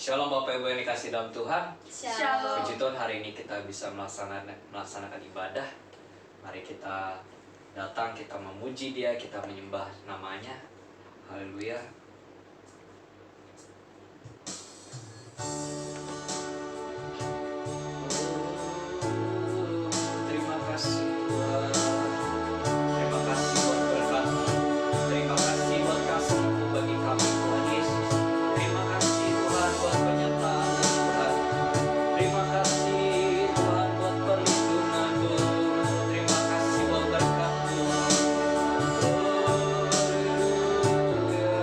Shalom Bapak Ibu yang dikasih dalam Tuhan. Shalom. Puji Tuhan, hari ini kita bisa melaksanakan ibadah. Mari kita datang, kita memuji Dia, kita menyembah namanya. Haleluya. Terima kasih Tuhan. Terima kasih buat berkat-Mu. Terima kasih buat kasih-Mu bagi kami Tuhan Yesus. Terima kasih Tuhan buat penyertaan Tuhan. Terima kasih Tuhan buat perlindungan-Mu. Terima kasih buat berkat-Mu. Haleluya.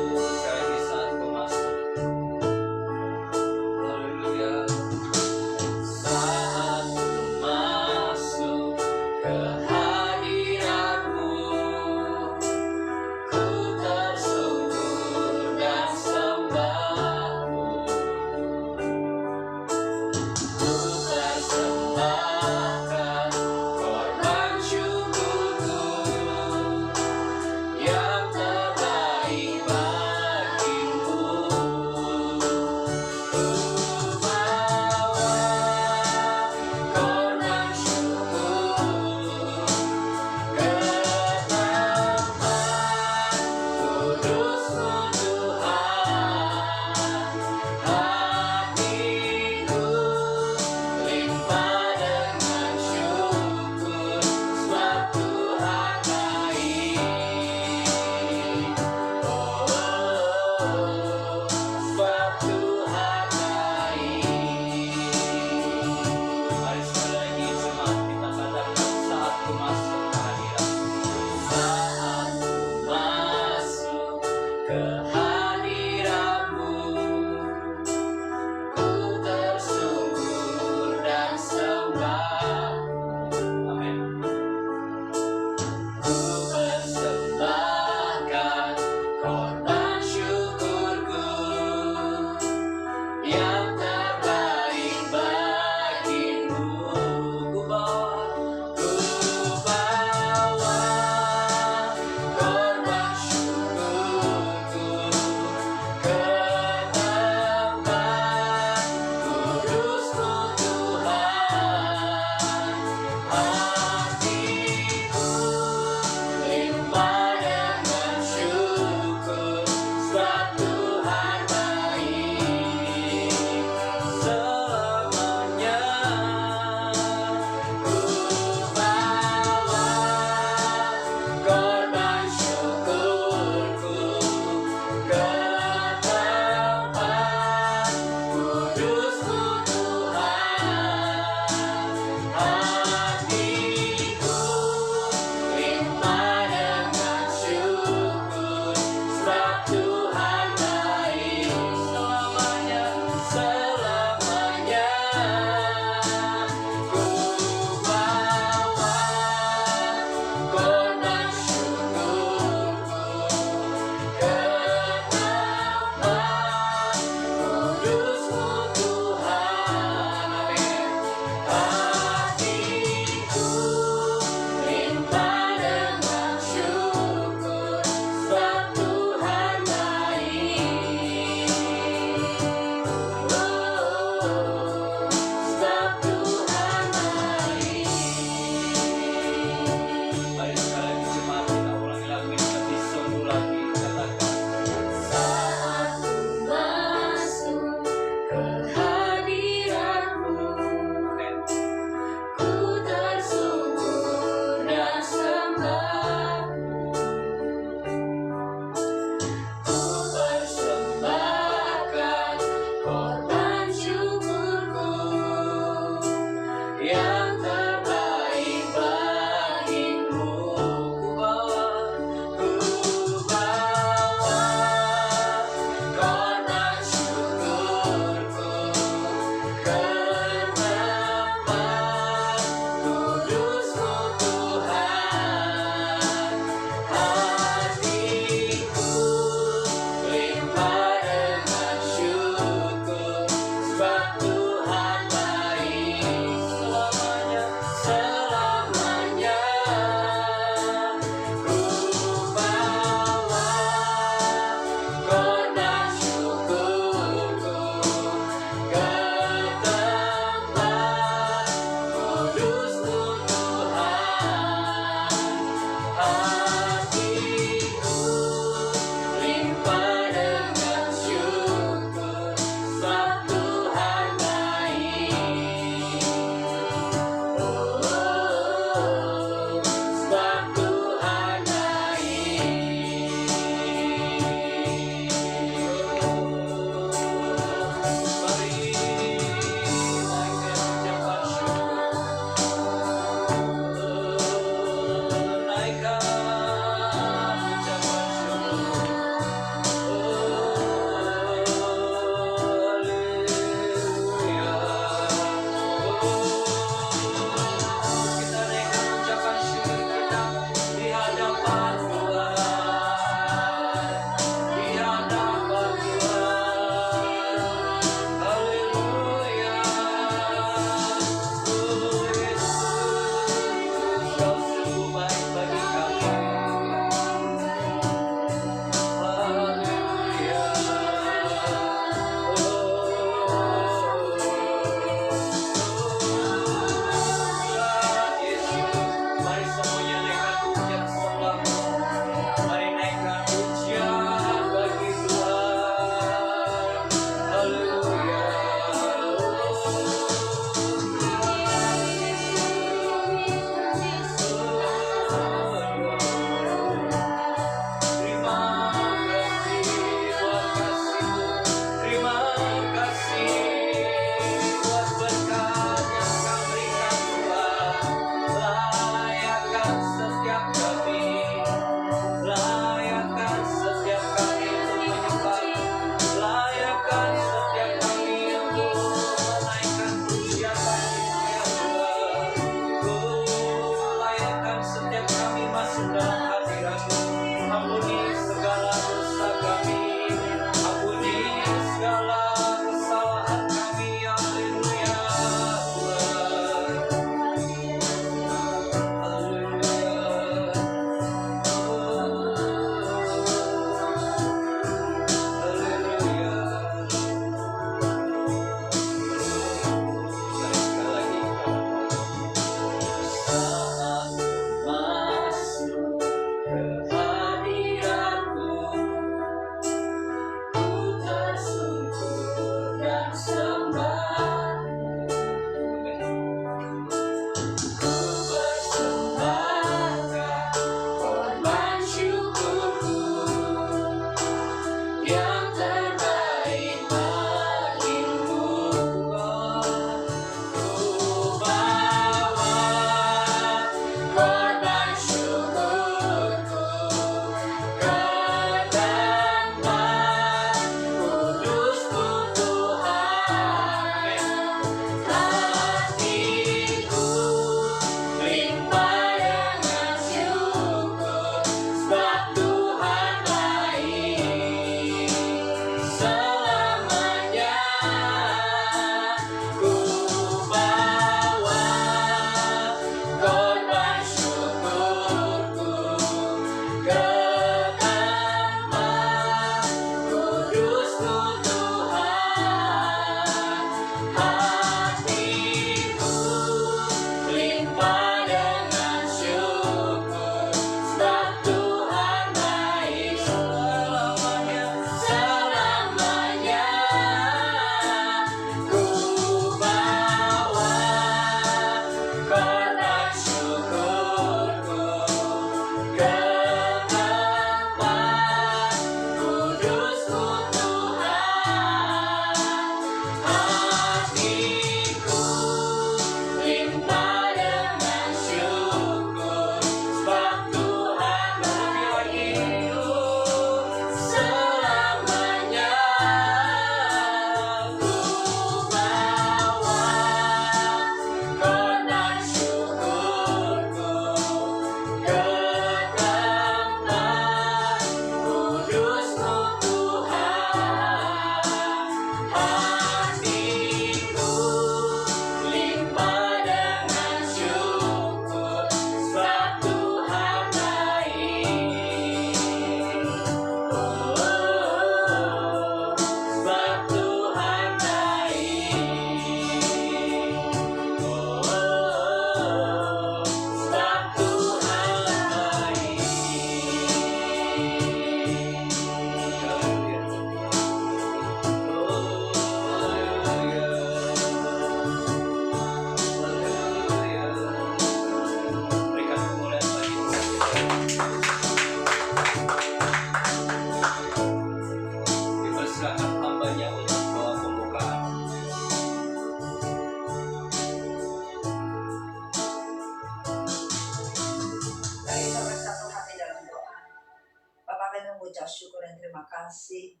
kasih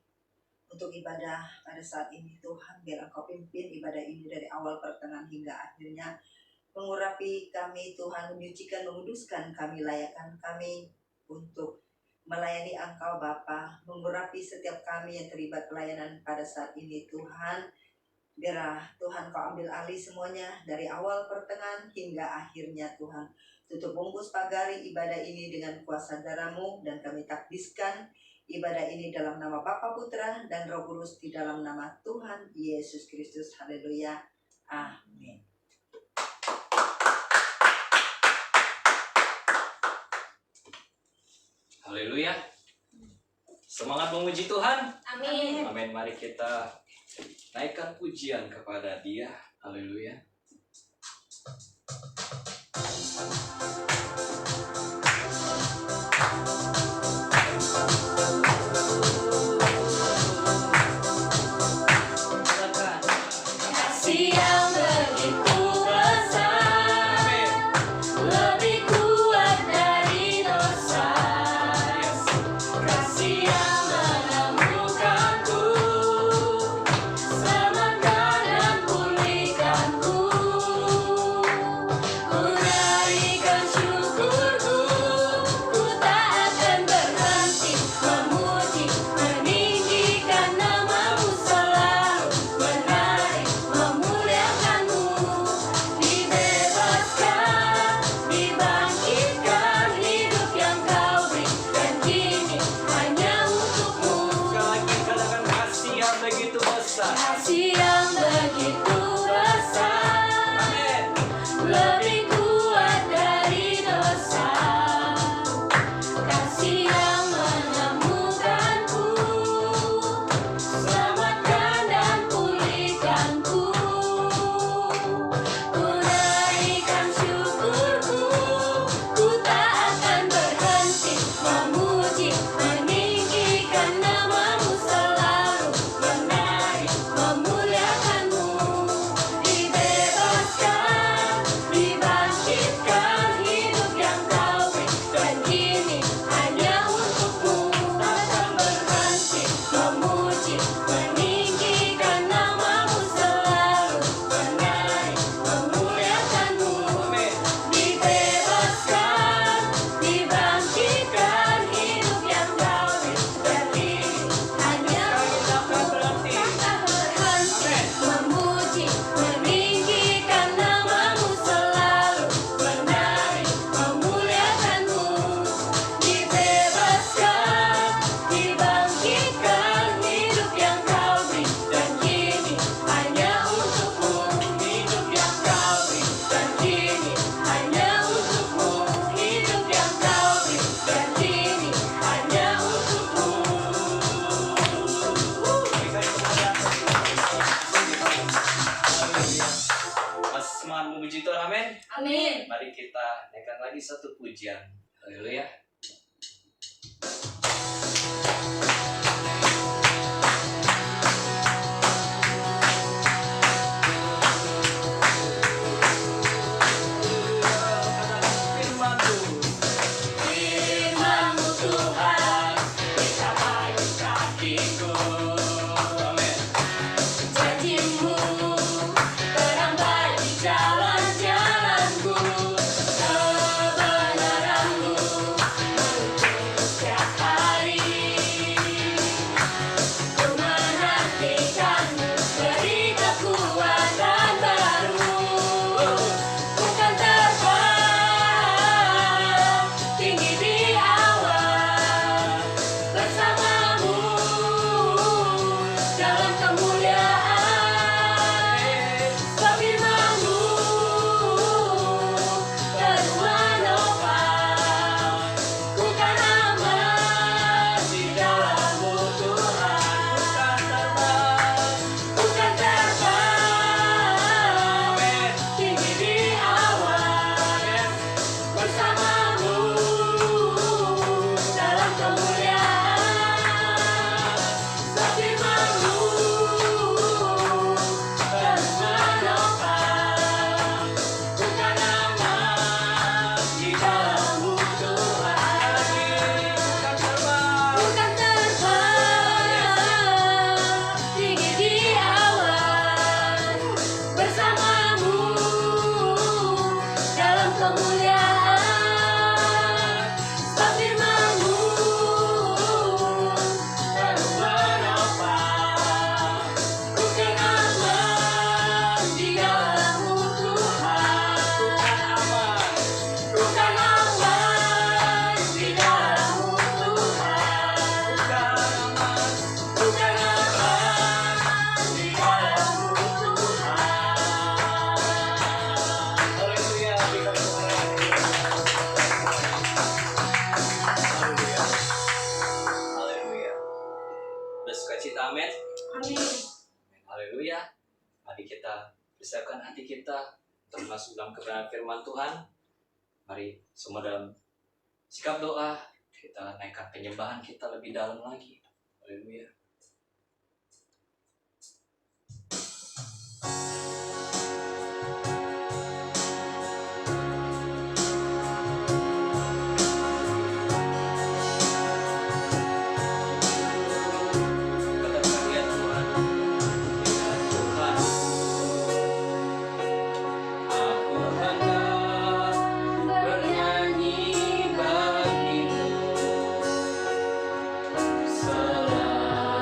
untuk ibadah pada saat ini Tuhan. Biar Engkau pimpin ibadah ini dari awal, pertengahan hingga akhirnya. Mengurapi kami Tuhan, menyucikan, menguduskan kami, layakkan kami untuk melayani Engkau Bapa. Mengurapi setiap kami yang terlibat pelayanan pada saat ini Tuhan. Biarlah Tuhan Kau ambil alih semuanya dari awal, pertengahan hingga akhirnya Tuhan. Tutup bungkus pagari ibadah ini dengan kuasa darah-Mu, dan kami takdiskan ibadah ini dalam nama Bapa, Putra, dan Roh Kudus, di dalam nama Tuhan Yesus Kristus. Haleluya. Amin. Haleluya. Semangat memuji Tuhan. Amin. Amin. Mari kita naikkan pujian kepada Dia. Haleluya. Amin. Mari kita naikkan lagi satu pujian. Haleluya. Jalan-jalanku, kebenaranmu Amin. Amin. Haleluya. Mari kita persiapkan hati kita untuk masuk dalam kebenaran firman Tuhan. Mari semua dalam sikap doa kita naikkan penyembahan kita lebih dalam lagi. Haleluya. Katakan ya Tuhan, ya Tuhan, aku hendak bernyanyi bagimu selama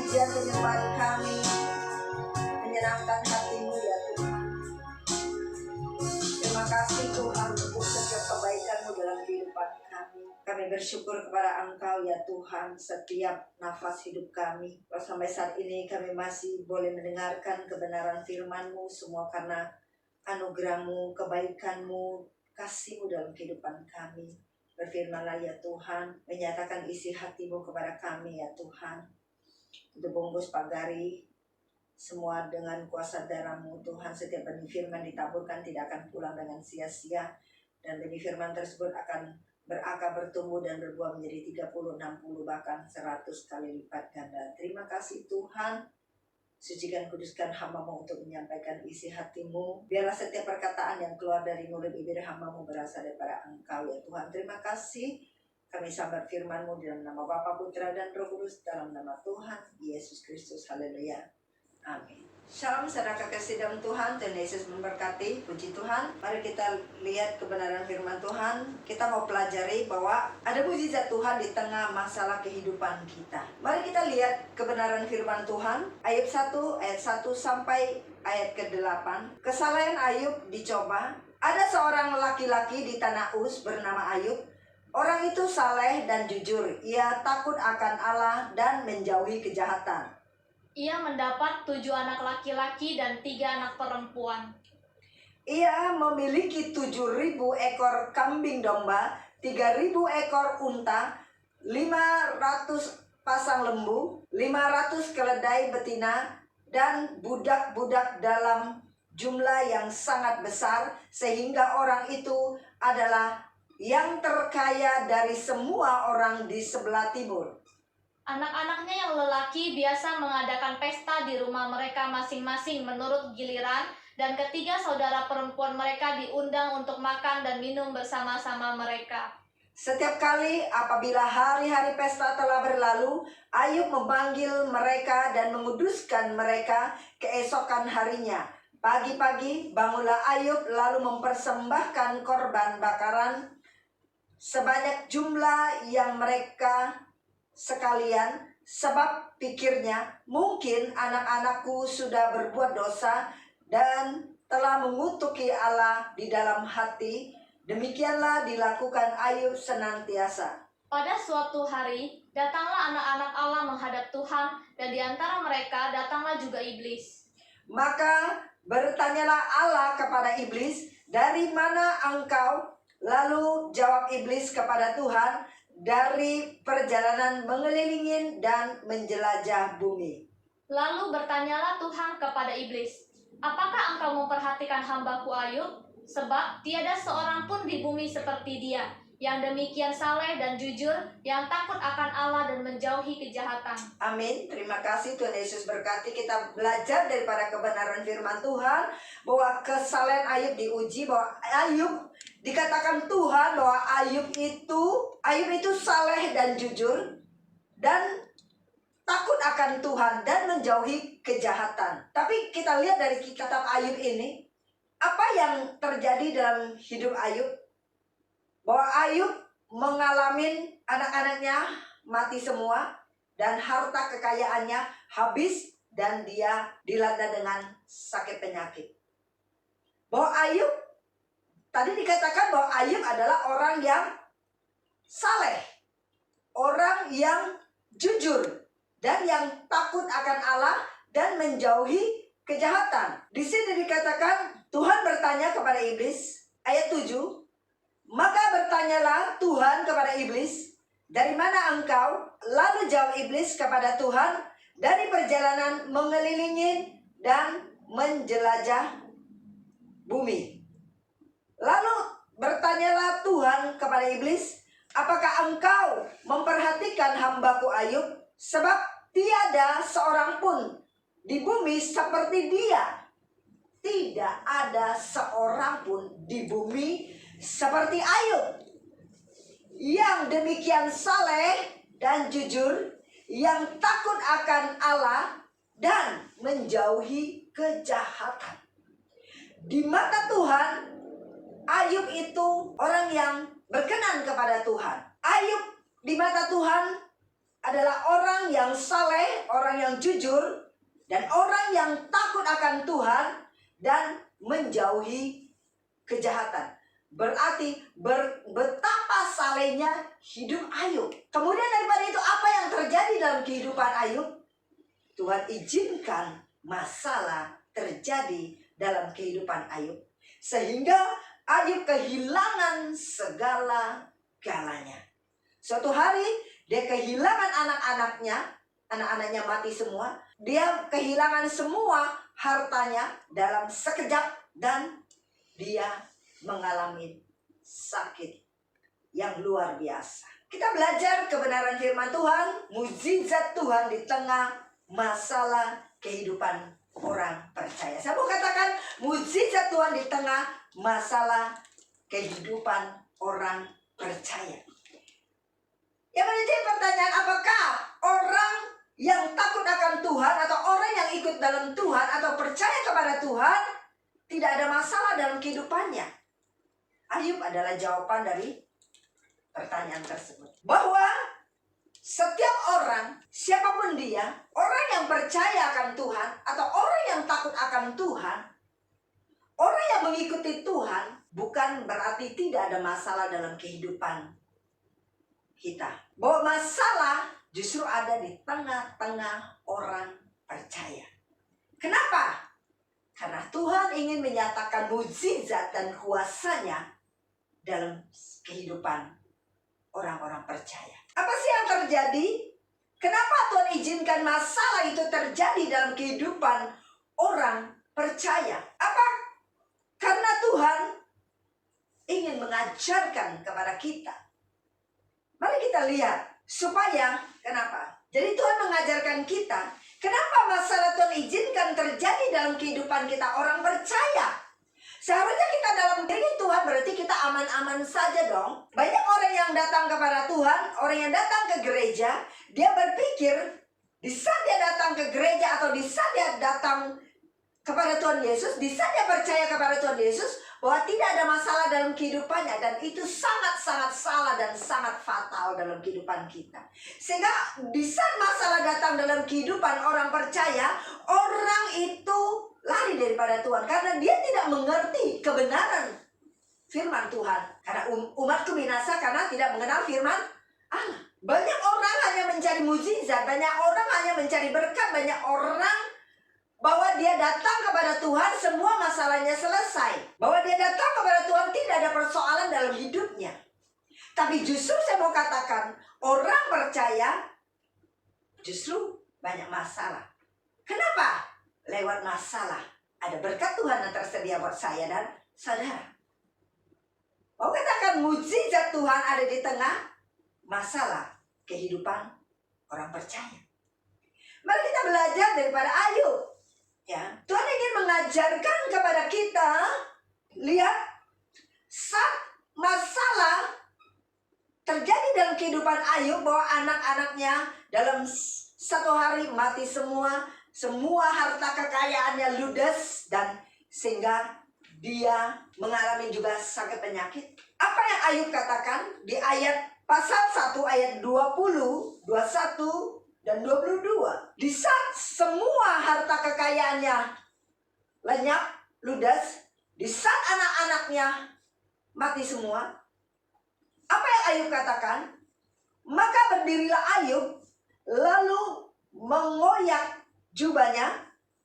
pujian penyembahan kami menyenangkan hati-Mu ya Tuhan. Terima kasih Tuhan untuk setiap kebaikan-Mu dalam kehidupan kami. Kami bersyukur kepada Engkau ya Tuhan setiap nafas hidup kami. Bahwa sampai saat ini kami masih boleh mendengarkan kebenaran firman-Mu, semua karena anugerah-Mu, kebaikan-Mu, kasih-Mu dalam kehidupan kami. Berfirmanlah ya Tuhan, menyatakan isi hati-Mu kepada kami ya Tuhan. Untuk bungkus pagari, semua dengan kuasa darah-Mu Tuhan. Setiap benih firman ditaburkan tidak akan pulang dengan sia-sia. Dan benih firman tersebut akan berakar, bertumbuh dan berbuah menjadi 30, 60 bahkan 100 kali lipat ganda. Terima kasih Tuhan. Sucikan kuduskan hamba-Mu untuk menyampaikan isi hati-Mu. Biarlah setiap perkataan yang keluar dari mulut bibir hamba-Mu berasal daripada Engkau ya Tuhan. Terima kasih. Kami sambar firman-Mu dalam nama Bapa, Putra dan Roh Kudus, dalam nama Tuhan Yesus Kristus. Haleluya. Amin. Shalom saudara kekasih dalam Tuhan, Tuhan Yesus memberkati. Puji Tuhan. Mari kita lihat kebenaran firman Tuhan. Kita mau pelajari bahwa ada mujizat Tuhan di tengah masalah kehidupan kita. Mari kita lihat kebenaran firman Tuhan. Ayub 1 ayat 1 sampai ayat ke-8. Kesalahan Ayub dicoba. Ada seorang laki-laki di tanah Uz bernama Ayub. Orang itu saleh dan jujur. Ia takut akan Allah dan menjauhi kejahatan. Ia mendapat 7 anak laki-laki dan 3 anak perempuan. Ia memiliki 7.000 ekor kambing domba, 3.000 ekor unta, 500 pasang lembu, 500 keledai betina, dan budak-budak dalam jumlah yang sangat besar, sehingga orang itu adalah yang terkaya dari semua orang di sebelah timur. Anak-anaknya yang lelaki biasa mengadakan pesta di rumah mereka masing-masing menurut giliran, dan ketiga saudara perempuan mereka diundang untuk makan dan minum bersama-sama mereka. Setiap kali apabila hari-hari pesta telah berlalu, Ayub memanggil mereka dan menguduskan mereka keesokan harinya. Pagi-pagi bangunlah Ayub lalu mempersembahkan korban bakaran sebanyak jumlah yang mereka sekalian, sebab pikirnya mungkin anak-anakku sudah berbuat dosa dan telah mengutuki Allah di dalam hati. Demikianlah dilakukan Ayub senantiasa. Pada suatu hari, datanglah anak-anak Allah menghadap Tuhan, dan di antara mereka datanglah juga iblis. Maka bertanyalah Allah kepada iblis, "Dari mana engkau?" Lalu jawab iblis kepada Tuhan, "Dari perjalanan mengelilingi dan menjelajah bumi." Lalu bertanyalah Tuhan kepada iblis, "Apakah engkau memperhatikan hambaku Ayub? Sebab tiada seorang pun di bumi seperti dia, yang demikian saleh dan jujur, yang takut akan Allah dan menjauhi kejahatan." Amin. Terima kasih Tuhan Yesus berkati. Kita belajar daripada kebenaran firman Tuhan bahwa kesalehan Ayub diuji, bahwa Ayub dikatakan Tuhan bahwa Ayub itu saleh dan jujur dan takut akan Tuhan dan menjauhi kejahatan. Tapi kita lihat dari kitab Ayub ini, apa yang terjadi dalam hidup Ayub? Bahwa Ayub mengalami anak-anaknya mati semua dan harta kekayaannya habis dan dia dilanda dengan sakit penyakit. Bahwa Ayub, tadi dikatakan bahwa Ayub adalah orang yang saleh, orang yang jujur, dan yang takut akan Allah dan menjauhi kejahatan. Di sini dikatakan Tuhan bertanya kepada iblis, ayat 7. Maka bertanyalah Tuhan kepada iblis, "Dari mana engkau?" Lalu jawab iblis kepada Tuhan, "Dari perjalanan mengelilingi dan menjelajah bumi." Lalu bertanyalah Tuhan kepada iblis, "Apakah engkau memperhatikan hambaku Ayub? Sebab tiada seorang pun di bumi seperti dia." Tidak ada seorang pun di bumi seperti Ayub, yang demikian saleh dan jujur, yang takut akan Allah dan menjauhi kejahatan. Di mata Tuhan, Ayub itu orang yang berkenan kepada Tuhan. Ayub di mata Tuhan adalah orang yang saleh, orang yang jujur, dan orang yang takut akan Tuhan dan menjauhi kejahatan. Berarti betapa salehnya hidup Ayub. Kemudian daripada itu apa yang terjadi dalam kehidupan Ayub? Tuhan izinkan masalah terjadi dalam kehidupan Ayub. Sehingga Ayub kehilangan segala-galanya. Suatu hari dia kehilangan anak-anaknya mati semua. Dia kehilangan semua hartanya dalam sekejap dan dia mengalami sakit yang luar biasa. Kita belajar kebenaran firman Tuhan, mukjizat Tuhan di tengah masalah kehidupan orang percaya. Saya mau katakan mukjizat Tuhan di tengah masalah kehidupan orang percaya. Yang menjadi pertanyaan, apakah orang yang takut akan Tuhan atau orang yang ikut dalam Tuhan atau percaya kepada Tuhan tidak ada masalah dalam kehidupannya? Ayub adalah jawaban dari pertanyaan tersebut. Bahwa setiap orang, siapapun dia, orang yang percaya akan Tuhan atau orang yang takut akan Tuhan, orang yang mengikuti Tuhan, bukan berarti tidak ada masalah dalam kehidupan kita. Bahwa masalah justru ada di tengah-tengah orang percaya. Kenapa? Karena Tuhan ingin menyatakan mukjizat dan kuasa-Nya dalam kehidupan orang-orang percaya. Apa sih yang terjadi? Kenapa Tuhan izinkan masalah itu terjadi dalam kehidupan orang percaya? Apa? Karena Tuhan ingin mengajarkan kepada kita. Mari kita lihat supaya kenapa? Jadi Tuhan mengajarkan kita, kenapa masalah Tuhan izinkan terjadi dalam kehidupan kita orang percaya? Seharusnya kita dalam diri Tuhan berarti kita aman-aman saja dong. Banyak orang yang datang kepada Tuhan, orang yang datang ke gereja, dia berpikir di saat dia datang ke gereja atau di saat dia datang kepada Tuhan Yesus, di saat dia percaya kepada Tuhan Yesus, bahwa tidak ada masalah dalam kehidupannya. Dan itu sangat-sangat salah dan sangat fatal dalam kehidupan kita. Sehingga di saat masalah datang dalam kehidupan orang percaya, orang itu lari daripada Tuhan. Karena dia tidak mengerti kebenaran firman Tuhan. Karena umatku binasa karena tidak mengenal firman Allah. Banyak orang hanya mencari mukjizat, banyak orang hanya mencari berkat, banyak orang bahwa dia datang kepada Tuhan semua masalahnya selesai. Bahwa dia datang kepada Tuhan tidak ada persoalan dalam hidupnya. Tapi justru saya mau katakan, orang percaya justru banyak masalah. Kenapa? Lewat masalah ada berkat Tuhan yang tersedia buat saya dan saudara. Mau katakan mukjizat Tuhan ada di tengah masalah kehidupan orang percaya. Mari kita belajar daripada Ayub. Ya, Tuhan ingin mengajarkan kepada kita, lihat, saat masalah terjadi dalam kehidupan Ayub, bahwa anak-anaknya dalam satu hari mati semua harta kekayaannya ludes, dan sehingga dia mengalami juga sakit penyakit. Apa yang Ayub katakan di ayat pasal 1 ayat 20, 21 dan 22. Di saat semua harta kekayaannya lenyap, ludes, di saat anak-anaknya mati semua, apa yang Ayub katakan? Maka berdirilah Ayub, lalu mengoyak jubahnya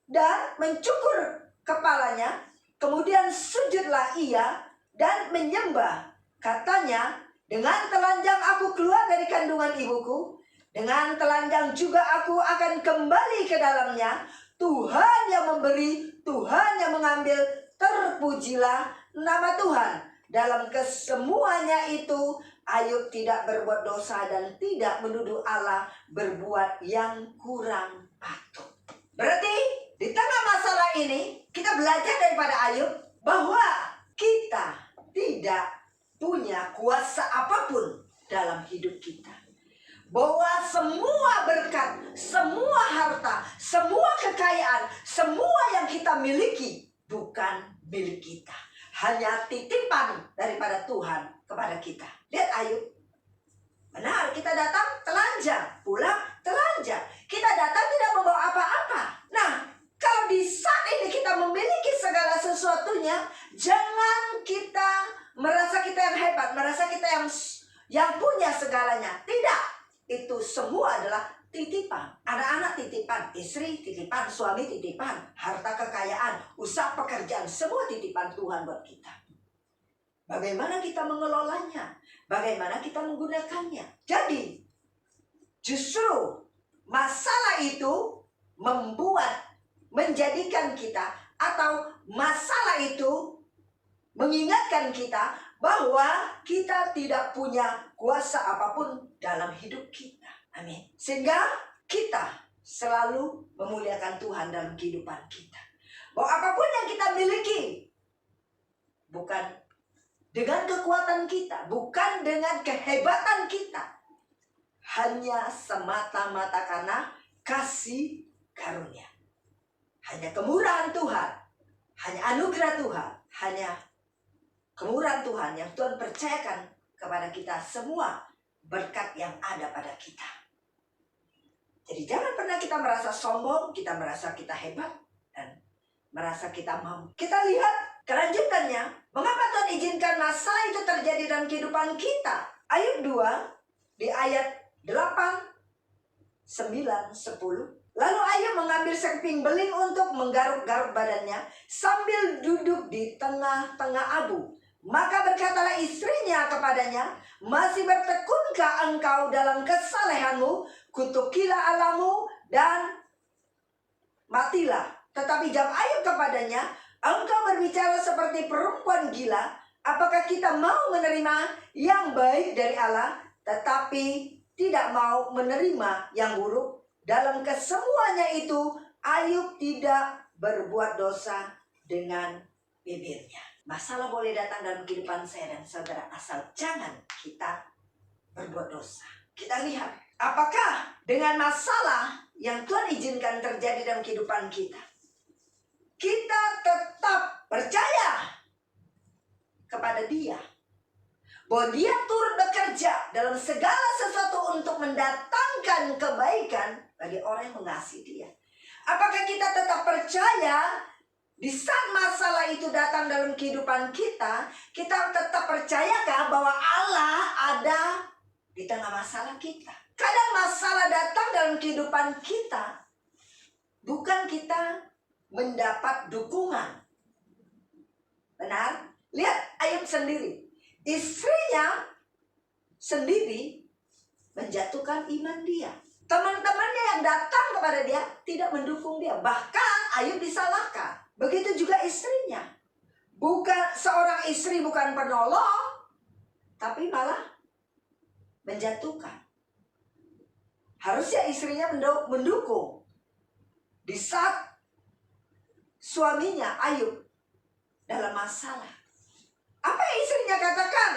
dan mencukur kepalanya, kemudian sujudlah ia dan menyembah. Katanya, dengan telanjang aku keluar dari kandungan ibuku, dengan telanjang juga aku akan kembali ke dalamnya. Tuhan yang memberi, Tuhan yang mengambil, terpujilah nama Tuhan. Dalam kesemuanya itu, Ayub tidak berbuat dosa dan tidak menuduh Allah berbuat yang kurang patut. Berarti di tengah masalah ini, kita belajar daripada Ayub bahwa kita tidak punya kuasa apapun dalam hidup kita. Bahwa semua berkat, semua harta, semua kekayaan, semua yang kita miliki bukan milik kita. Hanya titipan daripada Tuhan kepada kita. Lihat Ayub. Benar, kita datang telanjang, pulang itu semua adalah titipan. Anak-anak titipan, istri titipan, suami titipan, harta kekayaan, usaha pekerjaan, semua titipan Tuhan buat kita. Bagaimana kita mengelolanya? Bagaimana kita menggunakannya? Jadi, justru masalah itu menjadikan kita, atau masalah itu mengingatkan kita bahwa kita tidak punya kuasa apapun dalam hidup kita. Amin. Sehingga kita selalu memuliakan Tuhan dalam kehidupan kita. Bahwa apapun yang kita miliki, bukan dengan kekuatan kita, bukan dengan kehebatan kita, hanya semata-mata karena kasih karunia. Hanya kemurahan Tuhan, hanya anugerah Tuhan, hanya kemurahan Tuhan yang Tuhan percayakan kepada kita semua berkat yang ada pada kita. Jadi jangan pernah kita merasa sombong, kita merasa kita hebat, dan merasa kita mampu. Kita lihat kelanjutannya, mengapa Tuhan izinkan masalah itu terjadi dalam kehidupan kita. Ayub 2 di ayat 8, 9, 10. Lalu Ayub mengambil sekeping beling untuk menggaruk-garuk badannya sambil duduk di tengah-tengah abu. Maka berkatalah istrinya kepadanya, masih bertekunkah engkau dalam kesalehanmu? Kutukilah Allahmu dan matilah. Tetapi jawab Ayub kepadanya, engkau berbicara seperti perempuan gila. Apakah kita mau menerima yang baik dari Allah, tetapi tidak mau menerima yang buruk? Dalam kesemuanya itu, Ayub tidak berbuat dosa dengan bibirnya. Masalah boleh datang dalam kehidupan saya dan saudara, asal jangan kita berbuat dosa. Kita lihat, apakah dengan masalah yang Tuhan izinkan terjadi dalam kehidupan kita, kita tetap percaya kepada Dia, bahwa Dia turut bekerja dalam segala sesuatu untuk mendatangkan kebaikan bagi orang yang mengasihi Dia. Apakah kita tetap percaya di saat masalah itu datang dalam kehidupan kita, kita tetap percayakah bahwa Allah ada di tengah masalah kita? Kadang masalah datang dalam kehidupan kita, bukan kita mendapat dukungan. Benar? Lihat Ayub sendiri. Istrinya sendiri menjatuhkan iman dia. Teman-temannya yang datang kepada dia tidak mendukung dia. Bahkan Ayub disalahkan. Begitu juga istrinya. Bukan seorang istri, bukan penolong, tapi malah menjatuhkan. Harusnya istrinya mendukung. Di saat suaminya Ayub dalam masalah, apa yang istrinya katakan?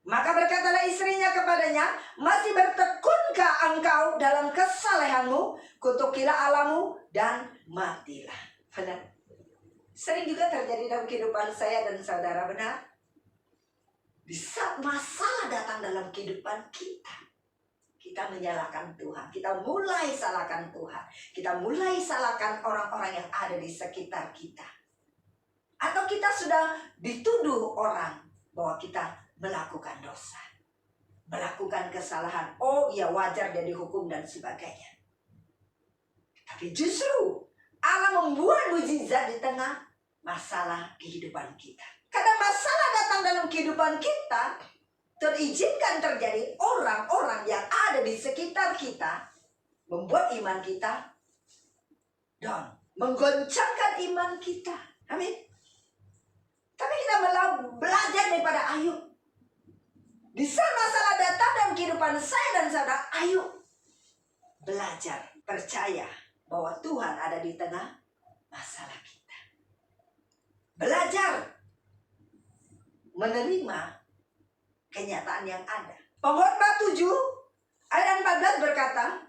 Maka berkatalah istrinya kepadanya, masih bertekunkah engkau dalam kesalehanmu? Kutukilah Allahmu dan matilah. Benar? Sering juga terjadi dalam kehidupan saya dan saudara, benar? Di saat masalah datang dalam kehidupan kita, kita menyalahkan Tuhan. Kita mulai salahkan Tuhan. Kita mulai salahkan orang-orang yang ada di sekitar kita. Atau kita sudah dituduh orang bahwa kita melakukan dosa, melakukan kesalahan. Oh ya, wajar dia dihukum dan sebagainya. Tapi justru Allah membuat mukjizat di tengah masalah kehidupan kita. Kadang masalah datang dalam kehidupan kita, terizinkan terjadi orang-orang yang ada di sekitar kita, membuat iman kita down, menggoncangkan iman kita. Amin. Tapi kita belajar daripada Ayub. Di saat masalah datang dalam kehidupan saya dan saudara, Ayub belajar, percaya bahwa Tuhan ada di tengah masalah kita. Belajar menerima kenyataan yang ada. Pengkhotbah 7 ayat 14 berkata,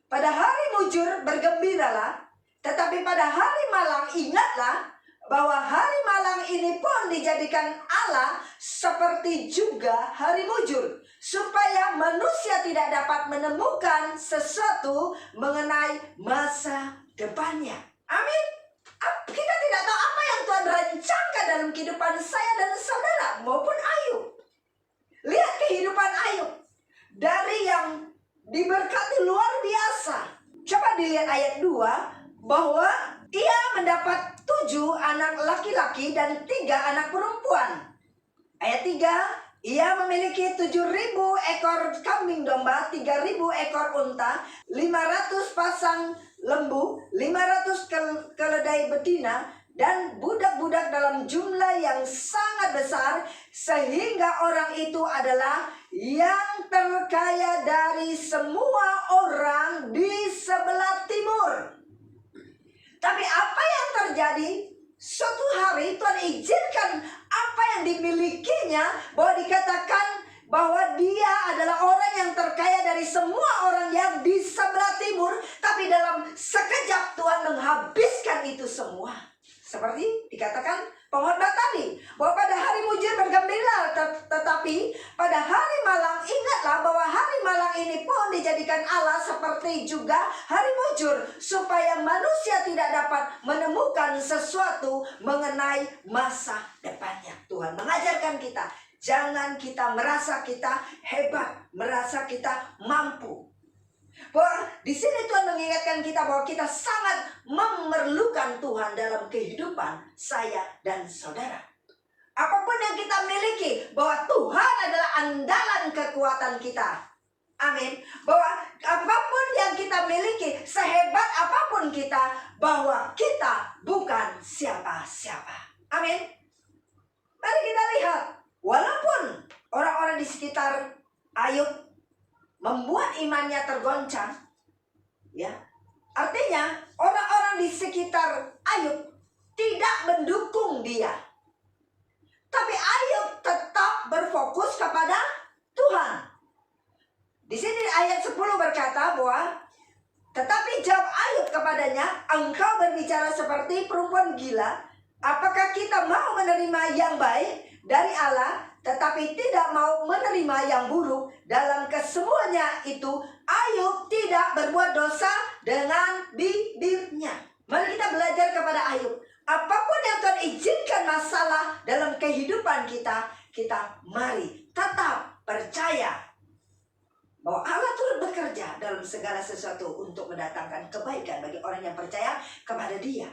pada hari mujur bergembiralah, tetapi pada hari malang ingatlah bahwa hari malang ini pun dijadikan Allah seperti juga hari mujur, supaya manusia tidak dapat menemukan sesuatu mengenai masa depannya. Amin. Kita tidak tahu apa yang Tuhan rancangkan dalam kehidupan saya dan saudara, maupun Ayub. Lihat kehidupan Ayub. Dari yang diberkati luar biasa. Coba dilihat ayat 2, bahwa ia mendapat 7 anak laki-laki dan 3 anak perempuan. Ayat 3, ia memiliki 7.000 ekor kambing domba, 3.000 ekor unta, 500 pasang lembu, 500 keledai betina, dan budak-budak dalam jumlah yang sangat besar, sehingga orang itu adalah yang terkaya dari semua orang di sebelah timur. Tapi apa yang terjadi? Suatu hari Tuhan izinkan apa yang dimilikinya, bahwa dikatakan bahwa dia adalah orang yang terkaya dari semua orang yang di sebelah timur. Tapi dalam sekejap Tuhan menghabiskan itu semua. Seperti dikatakan pengkhotbah tadi, bahwa pada hari mujur bergembira, tetapi pada hari malang ingatlah bahwa hari malang ini pun dijadikan Allah seperti juga hari mujur, supaya manusia tidak dapat menemukan sesuatu mengenai masa depannya. Tuhan mengajarkan kita, jangan kita merasa kita hebat, merasa kita mampu. Bahwa di sini Tuhan mengingatkan kita bahwa kita sangat memerlukan Tuhan dalam kehidupan saya dan saudara. Apapun yang kita miliki, bahwa Tuhan adalah andalan kekuatan kita. Amin. Bahwa apapun yang kita miliki, sehebat apapun kita, bahwa kita bukan siapa-siapa. Amin. Mari kita lihat, walaupun orang-orang di sekitar Ayub membuat imannya tergoncang, ya, artinya orang-orang di sekitar Ayub tidak mendukung dia. Tapi Ayub tetap berfokus kepada Tuhan. Di sini ayat 10 berkata bahwa, tetapi jawab Ayub kepadanya, engkau berbicara seperti perempuan gila. Apakah kita mau menerima yang baik dari Allah, tetapi tidak mau menerima yang buruk? Dalam kesemuanya itu Ayub tidak berbuat dosa dengan bibirnya. Mari kita belajar kepada Ayub. Apapun yang Tuhan izinkan masalah dalam kehidupan kita, kita mari tetap percaya bahwa Allah turut bekerja dalam segala sesuatu untuk mendatangkan kebaikan bagi orang yang percaya kepada Dia.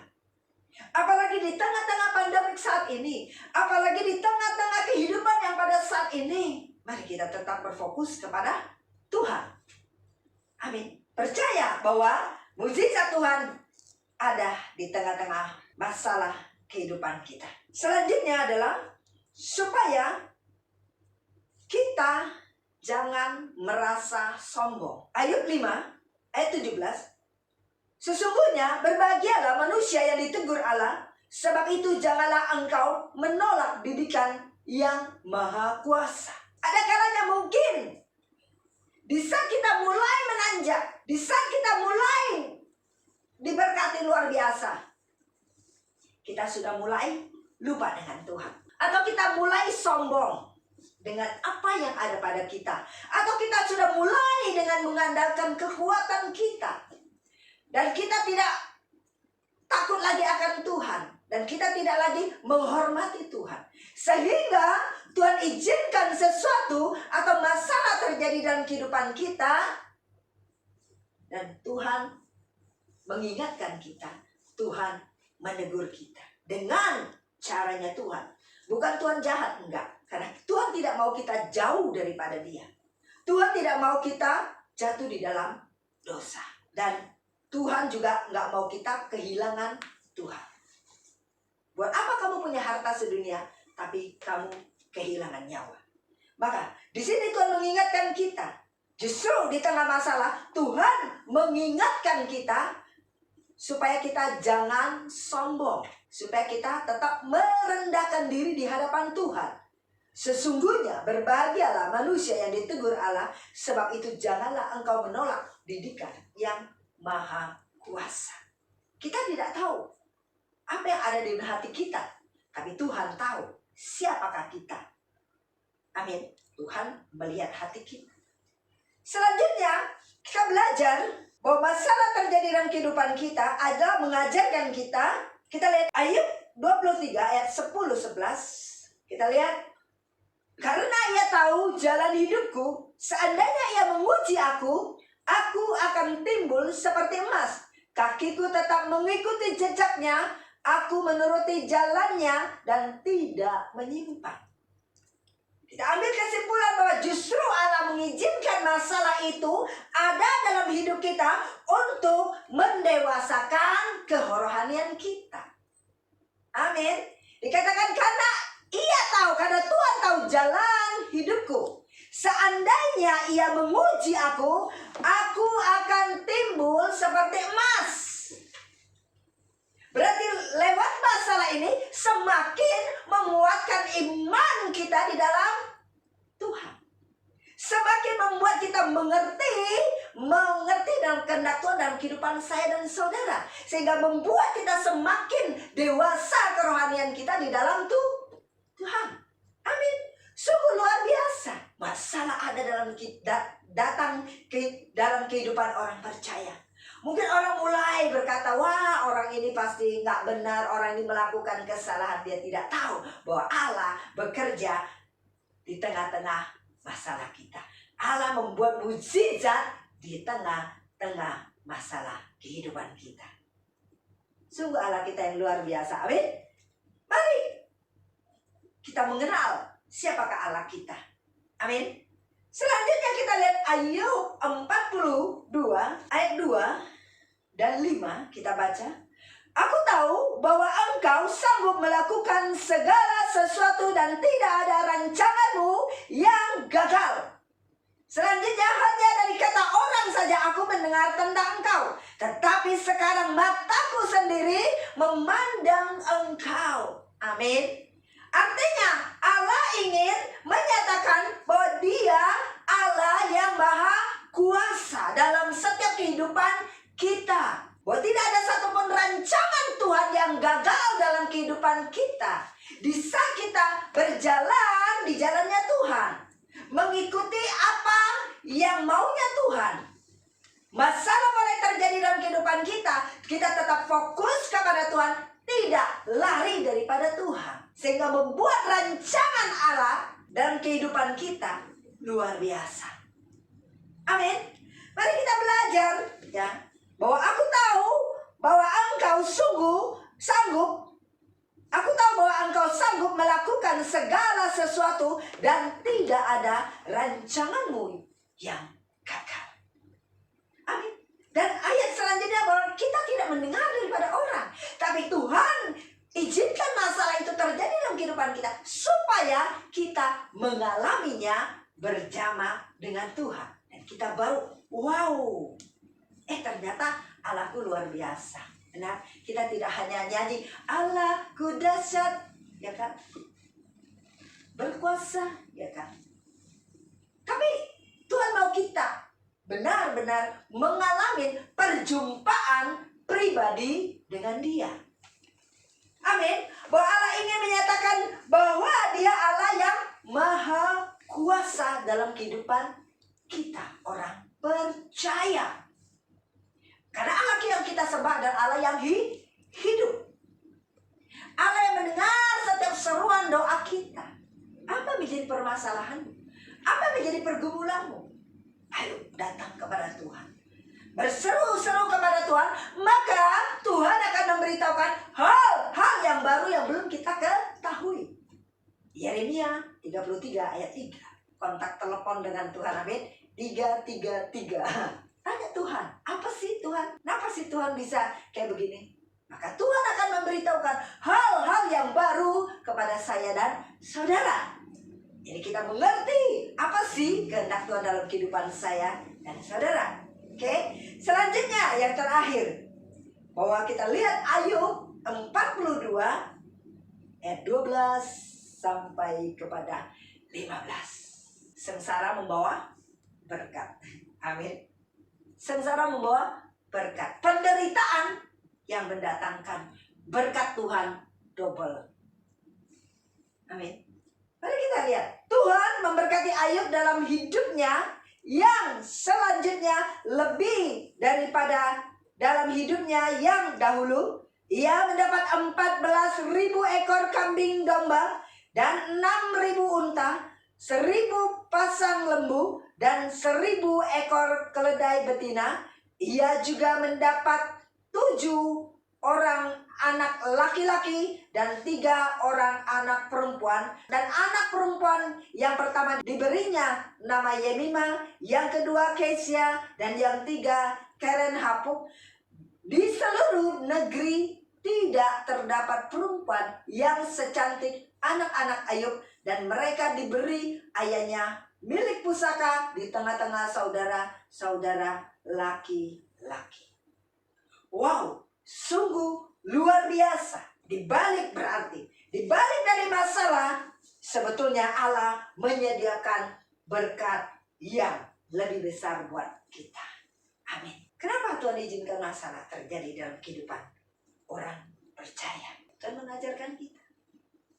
Apalagi di tengah-tengah pandemik saat ini, apalagi di tengah-tengah kehidupan yang pada saat ini, mari kita tetap berfokus kepada Tuhan. Amin. Percaya bahwa mujizat Tuhan ada di tengah-tengah masalah kehidupan kita. Selanjutnya adalah supaya kita jangan merasa sombong. Ayub 5 ayat 17. Sesungguhnya berbahagialah manusia yang ditegur Allah, sebab itu janganlah engkau menolak didikan yang maha kuasa. Ada kalanya mungkin di saat kita mulai menanjak, di saat kita mulai diberkati luar biasa, kita sudah mulai lupa dengan Tuhan. Atau kita mulai sombong dengan apa yang ada pada kita. Atau kita sudah mulai dengan mengandalkan kekuatan kita. Dan kita tidak takut lagi akan Tuhan. Dan kita tidak lagi menghormati Tuhan. Sehingga Tuhan izinkan sesuatu atau masalah terjadi dalam kehidupan kita. Dan Tuhan mengingatkan kita. Tuhan menegur kita. Dengan caranya Tuhan. Bukan Tuhan jahat, enggak. Karena Tuhan tidak mau kita jauh daripada Dia. Tuhan tidak mau kita jatuh di dalam dosa. Dan Tuhan juga nggak mau kita kehilangan Tuhan. Buat apa kamu punya harta sedunia, tapi kamu kehilangan nyawa? Maka di sini Tuhan mengingatkan kita. Justru di tengah masalah, Tuhan mengingatkan kita supaya kita jangan sombong, supaya kita tetap merendahkan diri di hadapan Tuhan. Sesungguhnya berbahagialah manusia yang ditegur Allah, sebab itu janganlah engkau menolak didikan yang maha kuasa. Kita tidak tahu apa yang ada di hati kita, tapi Tuhan tahu siapakah kita. Amin. Tuhan melihat hati kita. Selanjutnya kita belajar bahwa masalah terjadi dalam kehidupan kita adalah mengajarkan kita. Kita lihat Ayub 23 ayat 10-11. Kita lihat, karena ia tahu jalan hidupku, seandainya ia menguji aku, Aku akan timbul seperti emas. Kakiku tetap mengikuti jejaknya. Aku menuruti jalannya dan tidak menyimpang. Kita ambil kesimpulan bahwa justru Allah mengizinkan masalah itu ada dalam hidup kita untuk mendewasakan kerohanian kita. Amin. Dikatakan karena Tuhan tahu jalan hidupku. Seandainya ia menguji aku akan timbul seperti emas. Berarti lewat masalah ini semakin menguatkan iman kita di dalam Tuhan. Semakin membuat kita mengerti dalam kehendak Tuhan dalam kehidupan saya dan saudara. Sehingga membuat kita semakin dewasa kerohanian kita di dalam Tuhan. Amin. Sungguh luar biasa. Masalah ada datang dalam kehidupan orang percaya. Mungkin orang mulai berkata, wah orang ini pasti nggak benar, orang ini melakukan kesalahan. Dia tidak tahu bahwa Allah bekerja di tengah-tengah masalah kita. Allah membuat mukjizat di tengah-tengah masalah kehidupan kita. Sungguh Allah kita yang luar biasa. Amin. Mari kita mengenal siapakah Allah kita. Amin. Selanjutnya kita lihat Ayub 42 ayat 2 dan 5 kita baca. Aku tahu bahwa engkau sanggup melakukan segala sesuatu dan tidak ada rancanganmu yang gagal. Selanjutnya hanya dari kata orang saja aku mendengar tentang engkau. Tetapi sekarang mataku sendiri memandang engkau. Amin. Artinya Allah ingin menyatakan bahwa Dia Allah yang maha kuasa dalam setiap kehidupan kita. Bahwa tidak ada satupun rancangan Tuhan yang gagal dalam kehidupan kita. Bisa kita berjalan di jalannya Tuhan, mengikuti apa yang maunya Tuhan. Masalah boleh terjadi dalam kehidupan kita, kita tetap fokus kepada Tuhan, tidak lari daripada Tuhan. Sehingga membuat rancangan Allah dalam kehidupan kita luar biasa. Amin. Mari kita belajar ya, bahwa aku tahu bahwa engkau sungguh sanggup. Aku tahu bahwa engkau sanggup melakukan segala sesuatu dan tidak ada rancanganmu yang gagal. Amin. Dan ayat selanjutnya bahwa kita tidak mendengar daripada orang, tapi Tuhan izinkan masalah itu terjadi dalam kehidupan kita supaya kita mengalaminya berjamaah dengan Tuhan. Dan kita baru wow, ternyata Allahku luar biasa. Nah, kita tidak hanya nyanyi Allahku dahsyat, ya kan, berkuasa, ya kan, tapi Tuhan mau kita benar-benar mengalami perjumpaan pribadi dengan Dia. Amin. Bahwa Allah ingin menyatakan bahwa Dia Allah yang maha kuasa dalam kehidupan kita, orang percaya. Karena Allah yang kita sembah adalah Allah yang hidup. Allah yang mendengar setiap seruan doa kita. Apa menjadi permasalahanmu? Apa menjadi pergumulanmu? Ayo datang kepada Tuhan. Berseru-seru kepada Tuhan, maka Tuhan akan memberitahukan hal-hal yang baru yang belum kita ketahui. Yeremia 33 ayat 3. Kontak telepon dengan Tuhan. Amin. 333. Tanya Tuhan, apa sih Tuhan? Kenapa sih Tuhan bisa kayak begini? Maka Tuhan akan memberitahukan hal-hal yang baru kepada saya dan saudara. Jadi kita mengerti apa sih kehendak Tuhan dalam kehidupan saya dan saudara. Oke, selanjutnya yang terakhir, bahwa kita lihat Ayub 42 ayat 12 sampai kepada 15. Sengsara membawa berkat. Amin. Sengsara membawa berkat. Penderitaan yang mendatangkan berkat Tuhan double. Amin. Mari kita lihat. Tuhan memberkati Ayub dalam hidupnya yang selanjutnya lebih daripada dalam hidupnya yang dahulu. Ia mendapat 14.000 ekor kambing domba dan 6.000 unta, 1.000 pasang lembu, dan 1.000 ekor keledai betina. Ia juga mendapat 7 orang anak laki-laki dan 3 orang anak perempuan. Dan anak perempuan yang pertama diberinya nama Yemima, yang kedua Kesia, dan yang 3 Keren Hapuk. Di seluruh negeri tidak terdapat perempuan yang secantik anak-anak Ayub, dan mereka diberi ayahnya milik pusaka di tengah-tengah saudara-saudara laki-laki. Wow, sungguh luar biasa. Dibalik dari masalah, sebetulnya Allah menyediakan berkat yang lebih besar buat kita. Amin. Kenapa Tuhan izinkan masalah terjadi dalam kehidupan orang percaya? Tuhan mengajarkan kita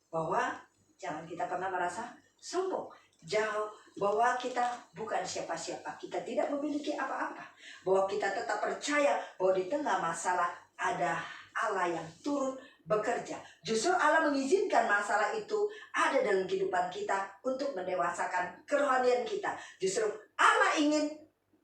bahwa jangan kita pernah merasa sombong. Jauh, bahwa kita bukan siapa-siapa, kita tidak memiliki apa-apa, bahwa kita tetap percaya bahwa di tengah masalah ada Allah yang turut bekerja. Justru Allah mengizinkan masalah itu ada dalam kehidupan kita untuk mendewasakan kerohanian kita. Justru Allah ingin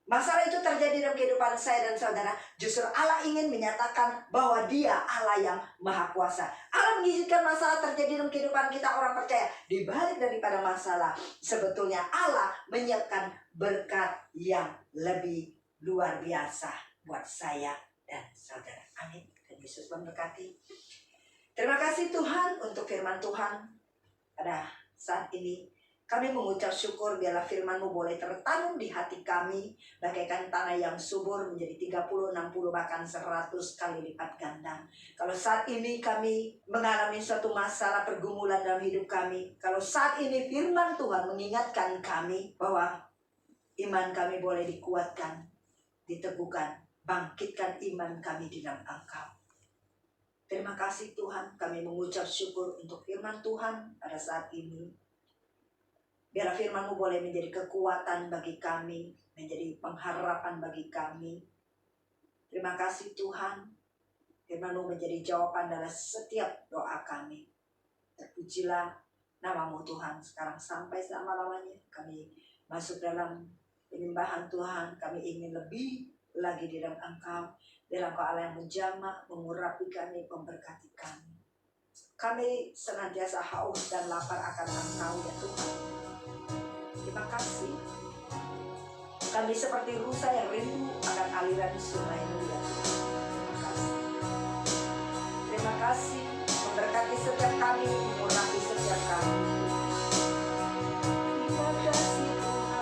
masalah itu terjadi dalam kehidupan saya dan saudara. Justru Allah ingin menyatakan bahwa Dia Allah yang Maha Kuasa. Allah mengizinkan masalah terjadi dalam kehidupan kita orang percaya. Di balik daripada masalah, sebetulnya Allah menyiapkan berkat yang lebih luar biasa buat saya dan saudara. Amin. Dan Yesus memberkati. Terima kasih Tuhan untuk firman Tuhan pada saat ini. Kami mengucap syukur biarlah firman-Mu boleh tertanam di hati kami bagaikan tanah yang subur menjadi 30, 60, bahkan 100 kali lipat ganda. Kalau saat ini kami mengalami suatu masalah pergumulan dalam hidup kami, kalau saat ini firman Tuhan mengingatkan kami bahwa iman kami boleh dikuatkan, diteguhkan, bangkitkan iman kami di dalam Engkau. Terima kasih Tuhan, kami mengucap syukur untuk firman Tuhan pada saat ini. Biarlah firman-Mu boleh menjadi kekuatan bagi kami, menjadi pengharapan bagi kami. Terima kasih Tuhan, firman-Mu menjadi jawaban dalam setiap doa kami. Terpujilah nama-Mu Tuhan, sekarang sampai selama-lamanya. Kami masuk dalam penyembahan Tuhan, kami ingin lebih lagi di dalam Engkau. Biarlah Engkau Allah yang menjamah, mengurapi kami, memberkati kami. Kami senantiasa haus dan lapar akan Engkau ya Tuhan. Terima kasih. Kami seperti rusa yang rindu akan aliran sungai-Mu ya Tuhan. Terima kasih. Terima kasih memberkati setiap kami, mengurapi setiap kami. Terima kasih Tuhan.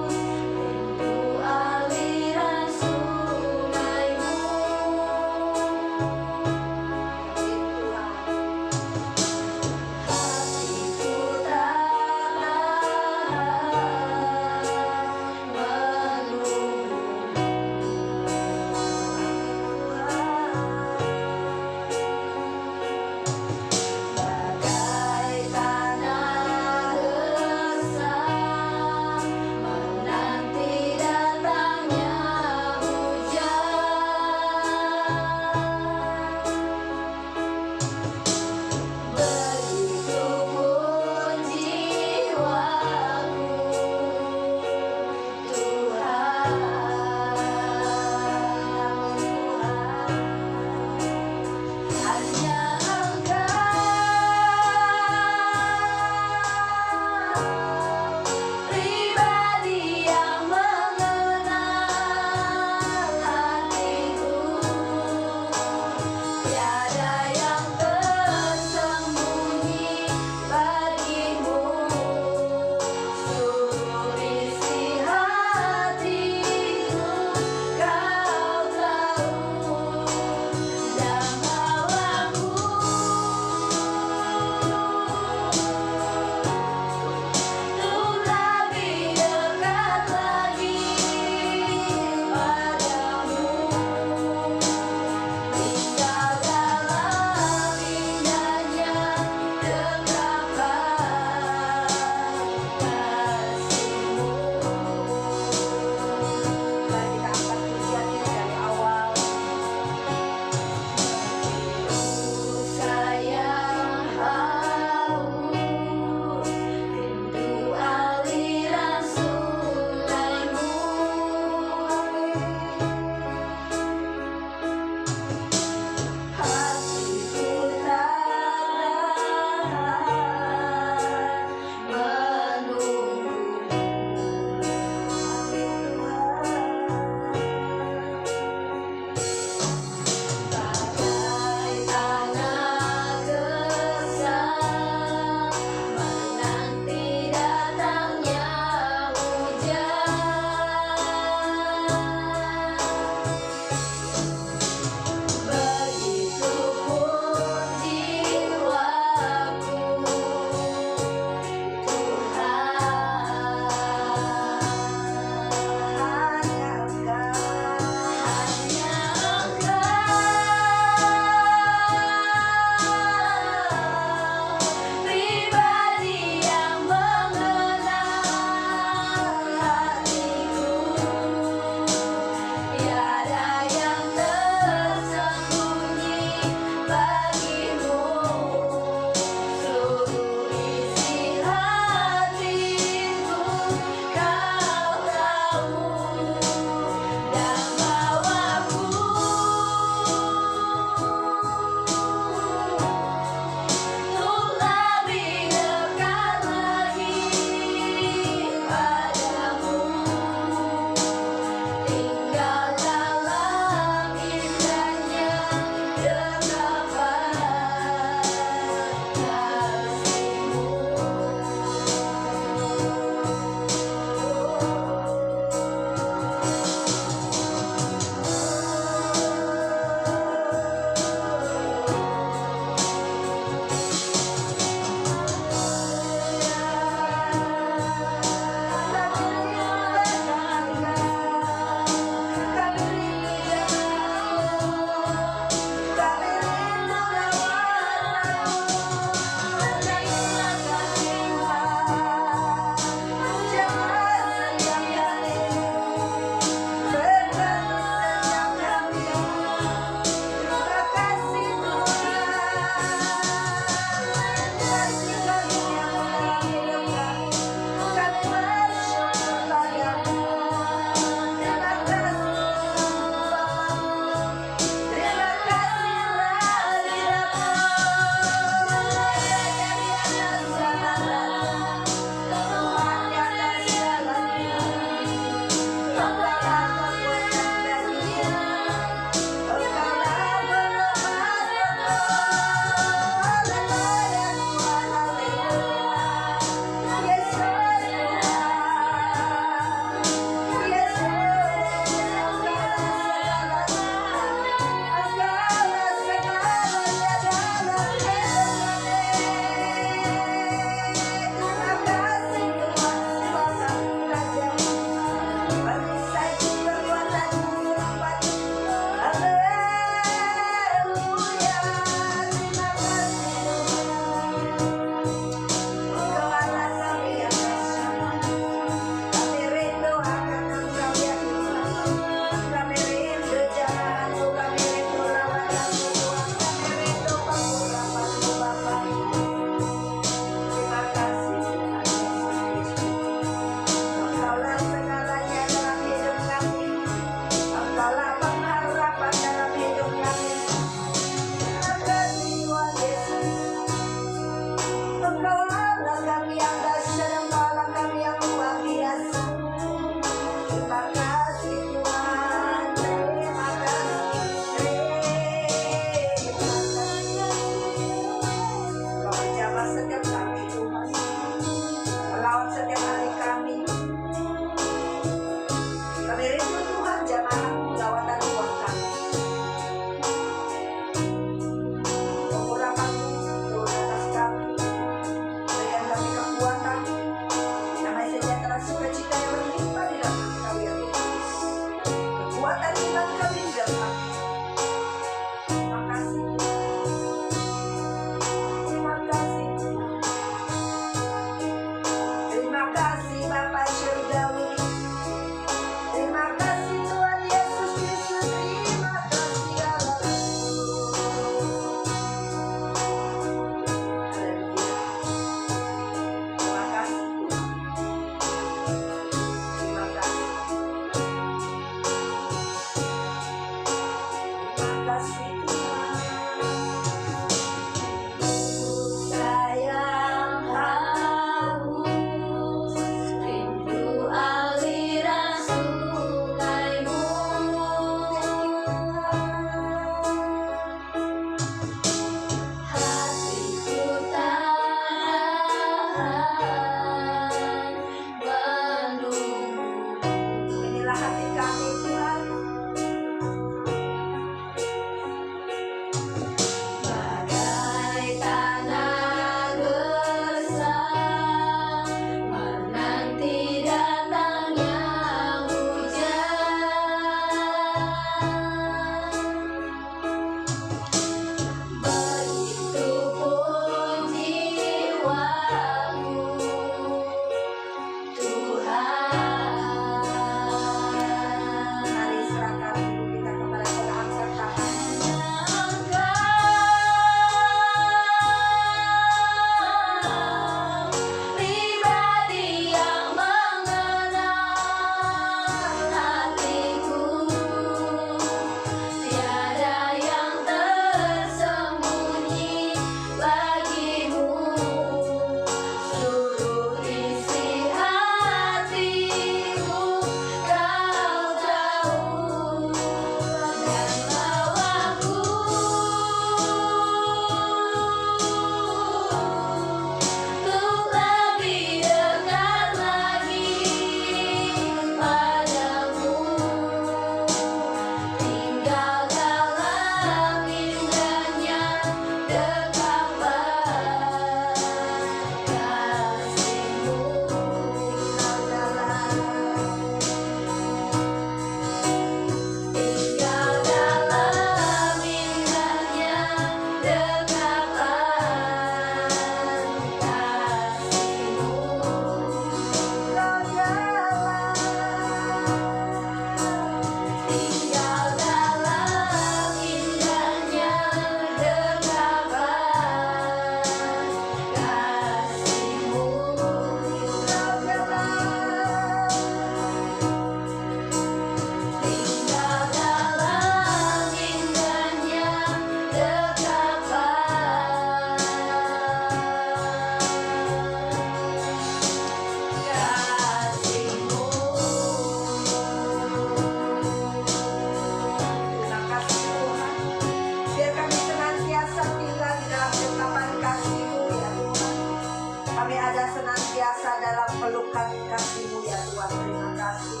kasih-Mu ya Tuhan. Terima kasih.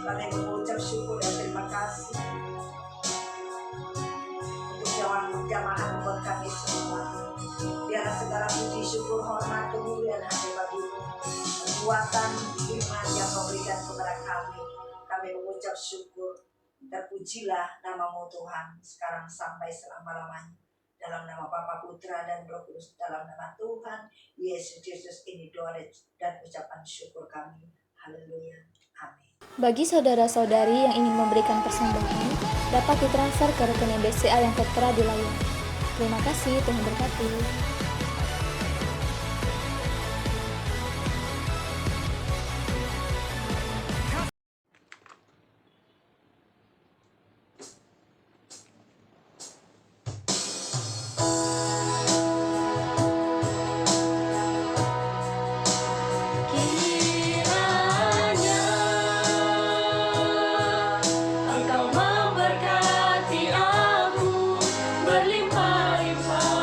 Kami mengucap syukur dan terima kasih untuk jamaah buat kami semua. Biarlah segala puji, syukur, hormat, kemuliaan hanya bagi-Mu. Kekuatan iman yang Kau berikan kepada kami. Kami mengucap syukur. Terpujilah nama-Mu Tuhan sekarang sampai selama-lamanya. Dalam nama Bapa, Putra, dan Roh Kudus, dalam nama Tuhan Yesus Kristus ini doa dan ucapan syukur kami. Haleluya. Amin. Bagi saudara-saudari yang ingin memberikan persembahan, dapat ditransfer ke rekening BCA yang tertera di layar. Terima kasih, Tuhan berkati. Kiranya Engkau memberkati aku berlimpah-limpah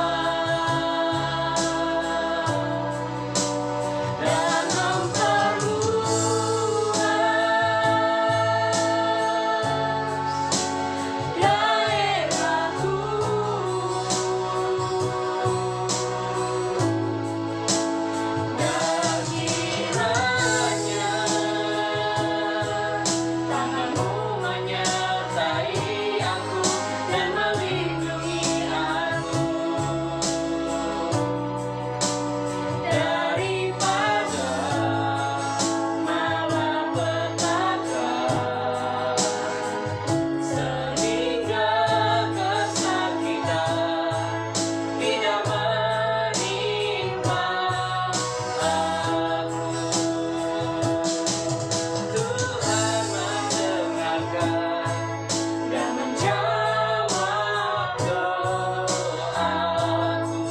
dan memperluas daerahku. Dan kiranya tangan-Mu menyertai aku dan melindungi aku daripada malapetaka, sehingga kesakitan tidak menimpa aku. Tuhan mendengarkan dan menjawab doaku.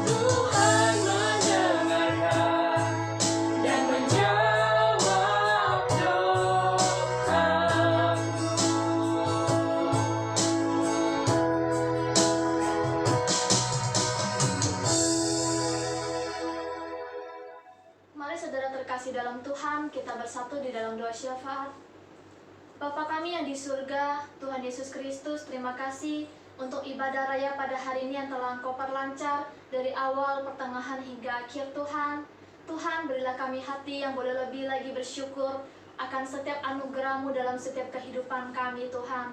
Tuhan mendengarkan dan menjawab doaku. Mari saudara terkasih dalam Tuhan, kita bersatu di dalam doa syafaat. Bapa kami yang di surga, Tuhan Yesus Kristus, terima kasih untuk ibadah raya pada hari ini yang telah Engkau perlancar dari awal, pertengahan hingga akhir Tuhan. Tuhan, berilah kami hati yang boleh lebih lagi bersyukur akan setiap anugerah-Mu dalam setiap kehidupan kami Tuhan.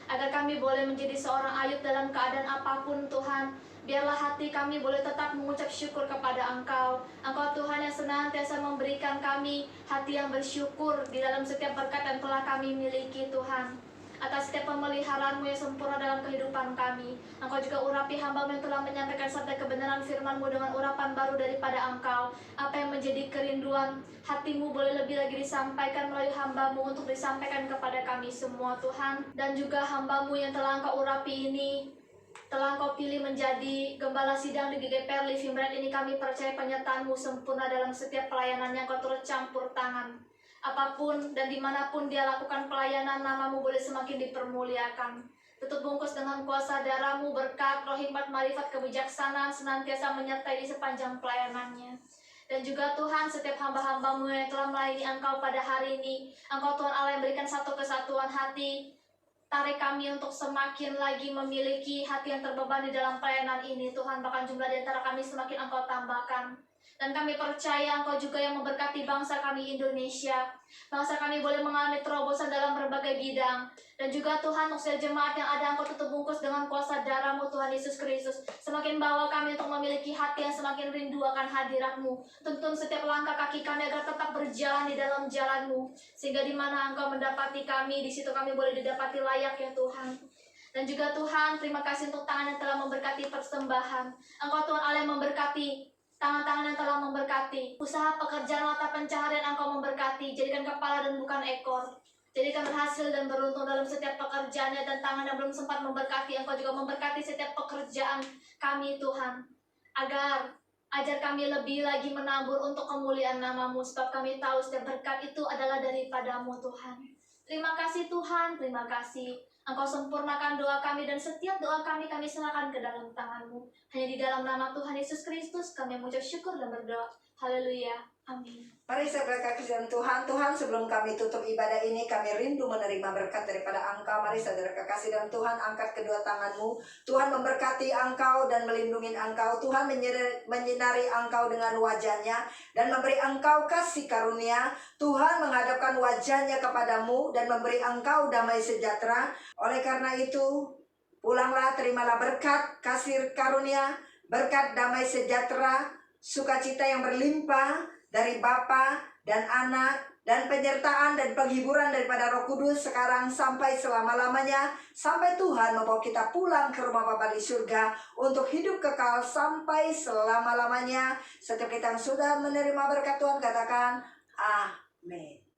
Agar kami boleh menjadi seorang Ayub dalam keadaan apapun Tuhan. Biarlah hati kami boleh tetap mengucap syukur kepada Engkau. Engkau Tuhan yang senantiasa memberikan kami hati yang bersyukur di dalam setiap berkat yang telah kami miliki Tuhan. Atas setiap pemeliharaan-Mu yang sempurna dalam kehidupan kami. Engkau juga urapi hamba-Mu yang telah menyampaikan sabda kebenaran firman-Mu dengan urapan baru daripada Engkau. Apa yang menjadi kerinduan hati-Mu boleh lebih lagi disampaikan melalui hamba-Mu untuk disampaikan kepada kami semua Tuhan. Dan juga hamba-Mu yang telah Engkau urapi ini, telah Engkau pilih menjadi gembala sidang di GGPR Living Bread ini, kami percaya penyertaan-Mu sempurna dalam setiap pelayanannya. Engkau turut campur tangan. Apapun dan dimanapun dia lakukan pelayanan, nama-Mu boleh semakin dipermuliakan. Tutup bungkus dengan kuasa darah-Mu, berkat, roh hikmat, marifat, kebijaksanaan senantiasa menyertai di sepanjang pelayanannya. Dan juga Tuhan, setiap hamba-hamba-Mu yang telah melayani Engkau pada hari ini, Engkau Tuhan Allah yang berikan satu kesatuan hati. Tarik kami untuk semakin lagi memiliki hati yang terbebani dalam pelayanan ini Tuhan. Bahkan jumlah di antara kami semakin Engkau tambahkan. Dan kami percaya Engkau juga yang memberkati bangsa kami Indonesia. Bangsa kami boleh mengalami terobosan dalam berbagai bidang. Dan juga Tuhan, untuk setiap jemaat yang ada, Engkau tutup bungkus dengan kuasa darah-Mu Tuhan Yesus Kristus. Semakin bawa kami untuk memiliki hati yang semakin rindu akan hadirat-Mu. Tuntun setiap langkah kaki kami agar tetap berjalan di dalam jalan-Mu. Sehingga di mana Engkau mendapati kami, di situ kami boleh didapati layak ya Tuhan. Dan juga Tuhan, terima kasih untuk tangan yang telah memberkati persembahan. Engkau Tuhan Allah yang memberkati tangan-tangan yang telah memberkati usaha pekerjaan mata pencaharian. Engkau memberkati, jadikan kepala dan bukan ekor. Jadikan berhasil dan beruntung dalam setiap pekerjaannya. Dan tangan yang belum sempat memberkati, Engkau juga memberkati setiap pekerjaan kami Tuhan. Ajar kami lebih lagi menabur untuk kemuliaan nama-Mu. Sebab kami tahu setiap berkat itu adalah daripada-Mu Tuhan. Terima kasih Tuhan, terima kasih. Engkau sempurnakan doa kami, dan setiap doa kami serahkan ke dalam tangan-Mu. Hanya di dalam nama Tuhan Yesus Kristus kami mengucap syukur dan berdoa. Haleluya. Amin. Mari saudara kasih dalam Tuhan. Tuhan, sebelum kami tutup ibadah ini, kami rindu menerima berkat daripada Engkau. Mari saudara kasih dalam Tuhan, angkat kedua tanganmu. Tuhan memberkati Engkau dan melindungi Engkau. Tuhan menyinari Engkau dengan wajahnya dan memberi Engkau kasih karunia. Tuhan menghadapkan wajahnya kepadamu dan memberi Engkau damai sejahtera. Oleh karena itu, pulanglah, terimalah berkat kasih karunia, berkat damai sejahtera, sukacita yang berlimpah dari Bapa dan Anak dan penyertaan dan penghiburan daripada Roh Kudus sekarang sampai selama-lamanya, sampai Tuhan membawa kita pulang ke rumah Bapa di surga untuk hidup kekal sampai selama-lamanya. Setiap kita yang sudah menerima berkat Tuhan katakan amin.